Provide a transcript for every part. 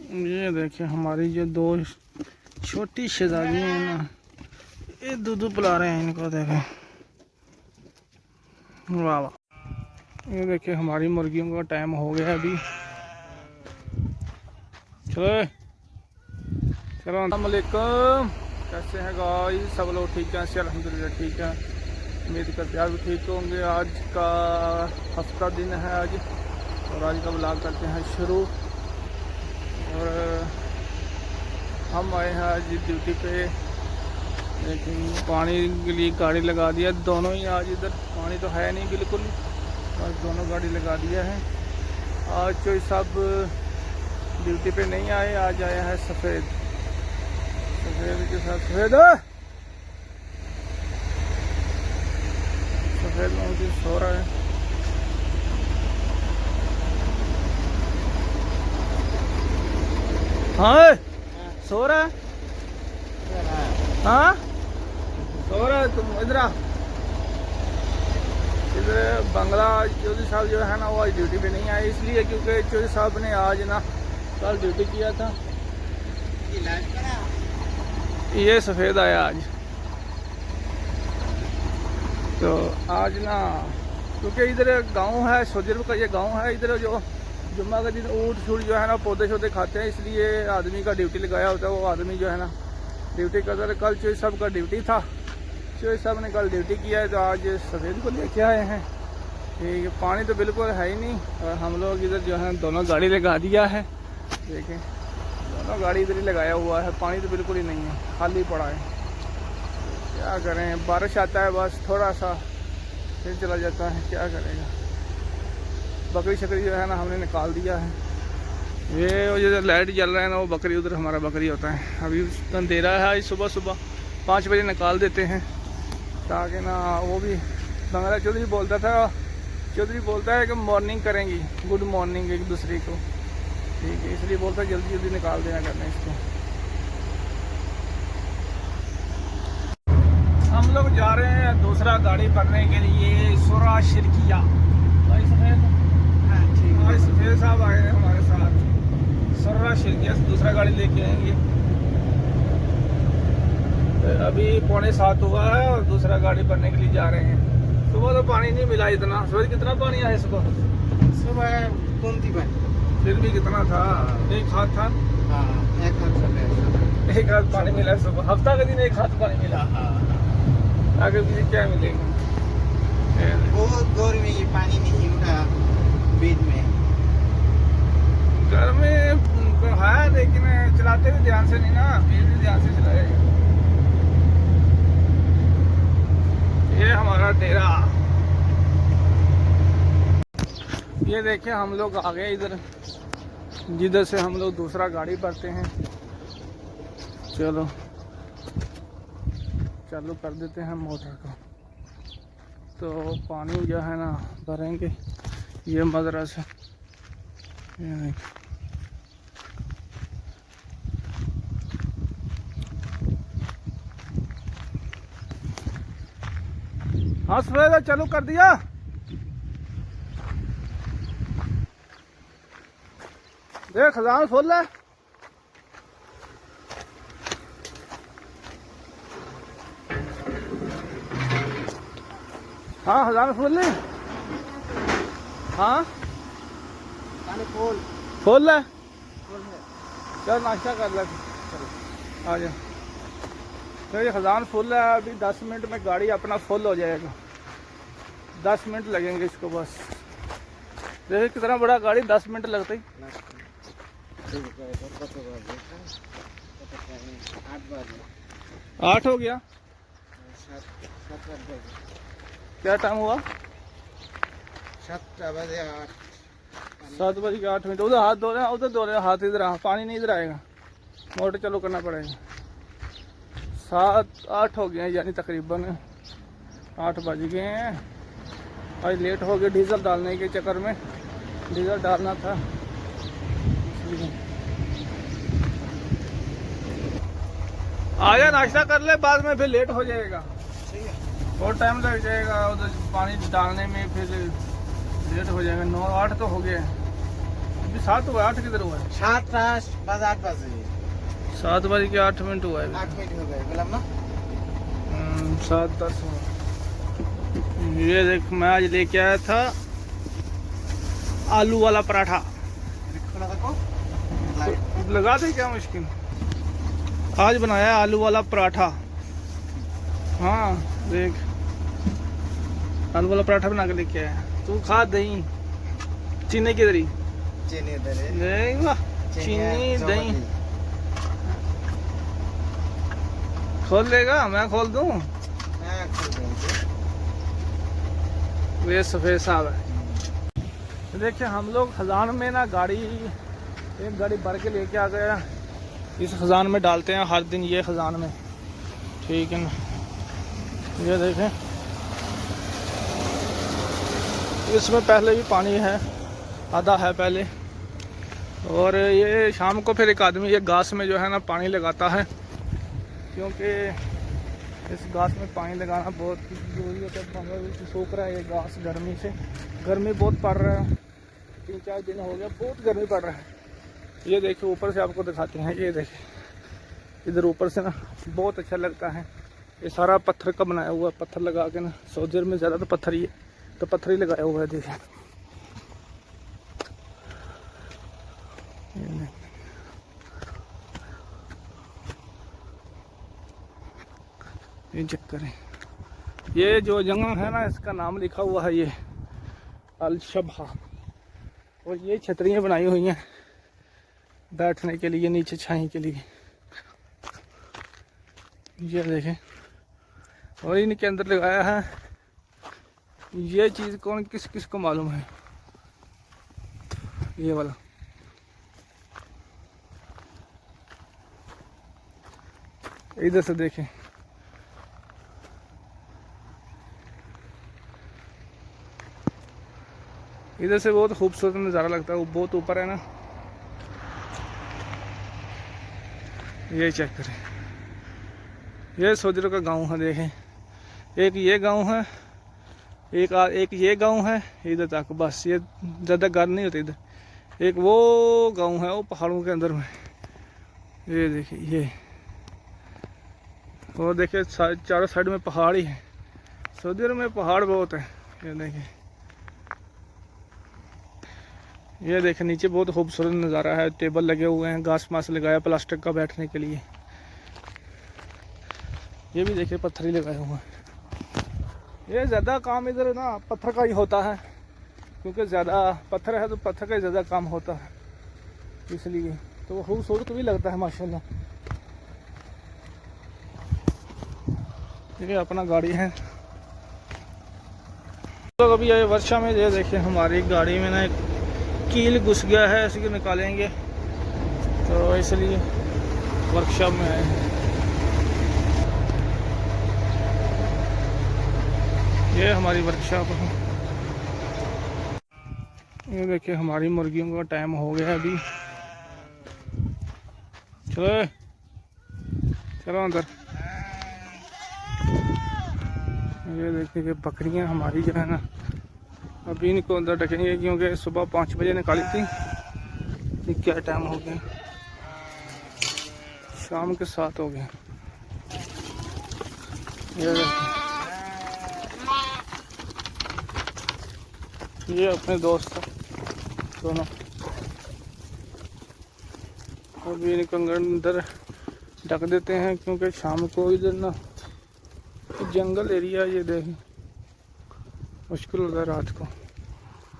ये देखिए हमारी जो दो छोटी शहजादी हैं ना, ये दूध पिला रहे हैं इनको। देखें, वाह वाह। ये देखिए हमारी मुर्गियों का टाइम हो गया अभी। चलो चलो, अस्सलाम वालेकुम। कैसे हैं गाइस? सब लोग ठीक हैं? अल्हम्दुलिल्लाह ठीक है। उम्मीद करते हैं आप भी ठीक होंगे। आज का हफ्ता दिन है आज, और आज का व्लॉग करते हैं शुरू। और हम आए हैं आज ड्यूटी पे, लेकिन पानी के लिए गाड़ी लगा दिया दोनों ही। आज इधर पानी तो है नहीं बिल्कुल, और दोनों गाड़ी लगा दिया है। आज कोई सब ड्यूटी पे नहीं आए, आज आया है सफ़ेद। सफ़ेद के साथ सफ़ेद मुझे सो रहा है। हाँ सो रहा है। हाँ सो रहा है। तुम इधर इधर बंगला चौधरी साहब जो है ना, वो आज ड्यूटी पे नहीं आए, इसलिए क्योंकि चौधरी साहब ने आज ना कल ड्यूटी किया था। ये सफ़ेद आया आज, तो आज ना क्योंकि इधर गांव है, सोजर का ये गांव है। इधर जो जुम्मा का दिन ऊँट शूट जो है ना पौधे शौधे खाते हैं, इसलिए आदमी का ड्यूटी लगाया होता है। वो आदमी जो है ना ड्यूटी करता है। कल चौधरी साहब का ड्यूटी था, चौधरी साहब ने कल ड्यूटी किया है, तो आज सफ़ेद को लेके आए हैं। ठीक है, पानी तो बिल्कुल है ही नहीं, और हम लोग इधर जो है दोनों गाड़ी लगा दिया है। देखें, दोनों गाड़ी इधर ही लगाया हुआ है। पानी तो बिल्कुल ही नहीं है, खाली पड़ा है। क्या करें, बारिश आता है बस थोड़ा सा, फिर चला जाता है। क्या करेगा। बकरी शकरी जो है ना हमने निकाल दिया है। ये जो लाइट जल रहा है ना, वो बकरी, उधर हमारा बकरी होता है। अभी अंधेरा है, आज सुबह सुबह 5 बजे निकाल देते हैं, ताकि ना वो भी बंगला चौधरी बोलता था, चौधरी बोलता है कि मॉर्निंग करेंगी, गुड मॉर्निंग एक दूसरे को। ठीक है, इसलिए बोलता है जल्दी जल्दी निकाल देना करना इसको। हम लोग जा रहे हैं दूसरा गाड़ी पकड़ने के लिए, सुरा शिरकिया। भाई सफ़ेद साहब आए हैं हमारे साथ, सुरा शिरकिया से दूसरा गाड़ी लेके आएंगे। अभी 6:45 हुआ है और दूसरा गाड़ी पकड़ने के लिए जा रहे हैं। सुबह तो पानी नहीं मिला इतना। सुबह कितना पानी आया सुबह? सुबह कम थी पानी, फिर भी कितना था? एक हाथ था। एक हाथ पानी मिला सुबह। हफ्ता का दिन एक हाथ पानी मिला। आगे पीछे क्या मिलेगा? बहुत गर्मी, पानी नहीं उठा बीच में। गर्मी तो है, लेकिन चलाते भी ध्यान से नहीं ना, फिर भी ध्यान से चलाएगा। ये हमारा डेरा। ये देखिए हम लोग आ गए इधर, जिधर से हम लोग दूसरा गाड़ी भरते हैं। चलो चालू कर देते हैं मोटर को, तो पानी जो है ना भरेंगे। ये मदरसा, ये देखिए हाँ सफेद चालू कर दिया। देख खजान फुल है। हाँ खजान फुल है। हाँ पानी फुल फुल है। चल नाश्ता कर ले, आ जा। तो ये खजान फुल है। अभी 10 मिनट में गाड़ी अपना फुल हो जाएगा। 10 मिनट लगेंगे इसको बस। देखिए कितना बड़ा गाड़ी, 10 मिनट लगते ही। 8 हो गया। क्या टाइम हुआ? 7 बजे 8। 7:08। उधर हाथ धो रहे हैं, उधर धो रहे हैं हाथ। इधर पानी नहीं इधर आएगा, मोटर चालू करना पड़ेगा। 7-8 हो गए हैं, यानी तकरीबन 8 बज गए हैं। आज लेट हो गए डीजल डालने के चक्कर में, डीजल डालना था इसलिए। आजा नाश्ता कर ले, बाद में फिर लेट हो जाएगा, बहुत टाइम लग जाएगा उधर पानी डालने में, फिर लेट हो जाएगा। 9-8 तो हो गए। अभी 7 हुआ, 8 किधर हुआ है? 7 बज 8 बजे 7:08 हुआ है। 8 मिनट हो गए बोला ना। 7:10 हुआ। ये देख, मैं आज लेके आया था आलू वाला पराठा। खोला देखो लगा दे क्या मुश्किल। आज बनाया आलू वाला पराठा। हाँ देख, आलू वाला पराठा बना के लेके आया। तू खा दही चीनी की दरी। चीनी दे नहीं वाह, चीनी दही खोल लेगा, मैं खोल दूं? ये सफेद साहब है। देखिए हम लोग खजान में ना एक गाड़ी भर के लेके आ गया। इस खजान में डालते हैं हर दिन, ये खजान में, ठीक है ना। ये देखें, इसमें पहले भी पानी है, आधा है पहले। और ये शाम को फिर एक आदमी ये घास में जो है ना पानी लगाता है, क्योंकि इस घास में पानी लगाना बहुत ज़रूरी होता है। सूख रहा है ये घास गर्मी से, गर्मी बहुत पड़ रहा है, 3-4 दिन हो गया बहुत गर्मी पड़ रहा है। ये देखिए ऊपर से आपको दिखाते हैं, ये देखिए इधर ऊपर से ना बहुत अच्छा लगता है। ये सारा पत्थर का बनाया हुआ, पत्थर लगा के ना, सऊदी अरब में ज़्यादा तो पत्थर ही है, तो पत्थर ही लगाया हुआ है। देखिए ये चक्कर है। ये जो जगह है ना, इसका नाम लिखा हुआ है ये अल-शबहा। और ये छतरियाँ बनाई हुई हैं बैठने के लिए, नीचे छाई के लिए। ये देखें, और इनके अंदर लगाया है। ये चीज़ कौन किस किस को मालूम है, ये वाला। इधर से देखें, इधर से बहुत खूबसूरत नज़ारा लगता है। वो बहुत ऊपर है ना, ये चेक करें। ये सऊदी अरब का गांव है। देखें, एक ये गांव है, एक ये गांव है, इधर तक बस। ये ज़्यादा घर नहीं होते इधर। एक वो गांव है वो पहाड़ों के अंदर में, ये देखिए ये। और देखिए चारों साइड में पहाड़ ही है। सऊदी अरब में पहाड़ बहुत है। ये देखिए, ये देखें नीचे बहुत खूबसूरत नज़ारा है। टेबल लगे हुए हैं, घास मास लगाया प्लास्टिक का बैठने के लिए। ये भी देखिए पत्थर ही लगाया हुआ है। ये ज़्यादा काम इधर ना पत्थर का ही होता है, क्योंकि ज़्यादा पत्थर है तो पत्थर का ही ज़्यादा काम होता है, इसलिए तो वो खूबसूरत भी लगता है माशाल्लाह। ये अपना गाड़ी है। तो अभी ये वर्षा में ये देखिए हमारी गाड़ी में ना एक कील घुस गया है, इसको निकालेंगे तो इसलिए वर्कशॉप में आए हैं। ये हमारी वर्कशॉप है। ये देखिए हमारी मुर्गियों का टाइम हो गया अभी। चलो चलो अंदर। ये देखिए कि बकरियां हमारी जो है ना, अभी इनको अंदर रखेंगे, क्योंकि सुबह 5 बजे निकाली थी। ये क्या टाइम हो गया, शाम के 7 हो गए। ये अपने दोस्त हैं दोनों। अभी इनको अंदर ढक देते हैं, क्योंकि शाम को इधर ना जंगल एरिया, ये देखें मुश्किल होता है रात को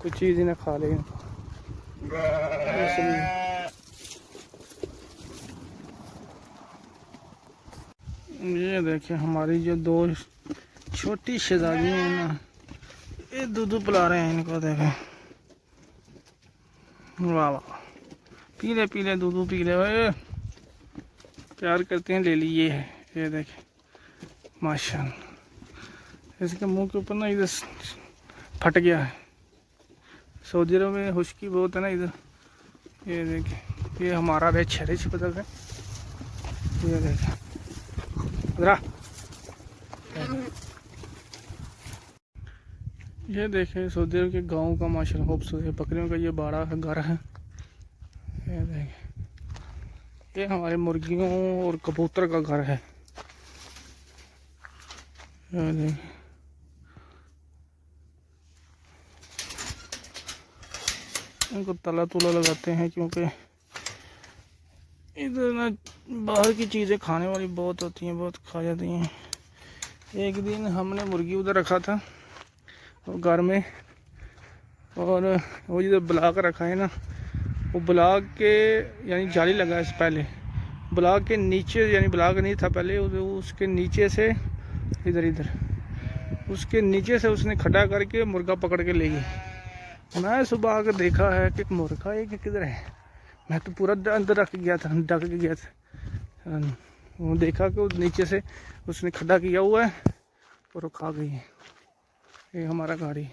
कुछ चीज़ इन्हें खा ले इनको, इसलिए। ये देखिए हमारी जो 2 छोटी शहजादी हैं ना, ये दूध पिला रहे हैं इनको। देखें, वाह वाह, पीले पीले दूध पी ले, प्यार करते हैं। ले ली ये है, ये देखें माशाल्लाह। इसके मुंह के ऊपर ना इधर फट गया है। सऊदी अरब में खुश्की बहुत है ना इधर। ये देखिए, ये हमारा रिच पता है। ये देखिए जरा, ये देखें सऊदी अरब के गाँव का माशाल्लाह खूबसूरत। बकरियों का ये बड़ा घर है। ये हमारे मुर्गियों और कबूतर का घर है। ये देखिए। इनको ताला तुला लगाते हैं क्योंकि इधर ना बाहर की चीज़ें खाने वाली बहुत होती हैं, बहुत खा जाती हैं। एक दिन हमने मुर्गी उधर रखा था घर में, और वो जिधर ब्लॉक रखा है ना, वो ब्लॉक के यानी जाली लगा है। पहले ब्लॉक के नीचे, यानी ब्लॉक नहीं था पहले, उसके नीचे से इधर उसके नीचे से उसने खड़ा करके मुर्गा पकड़ के ले गई। मैं सुबह आकर देखा है कि मुर्गा एक किधर है, मैं तो पूरा अंदर ढक गया था। वो देखा कि उस नीचे से उसने खड़ा किया हुआ है और वो खा गई है। ये हमारा गाड़ी।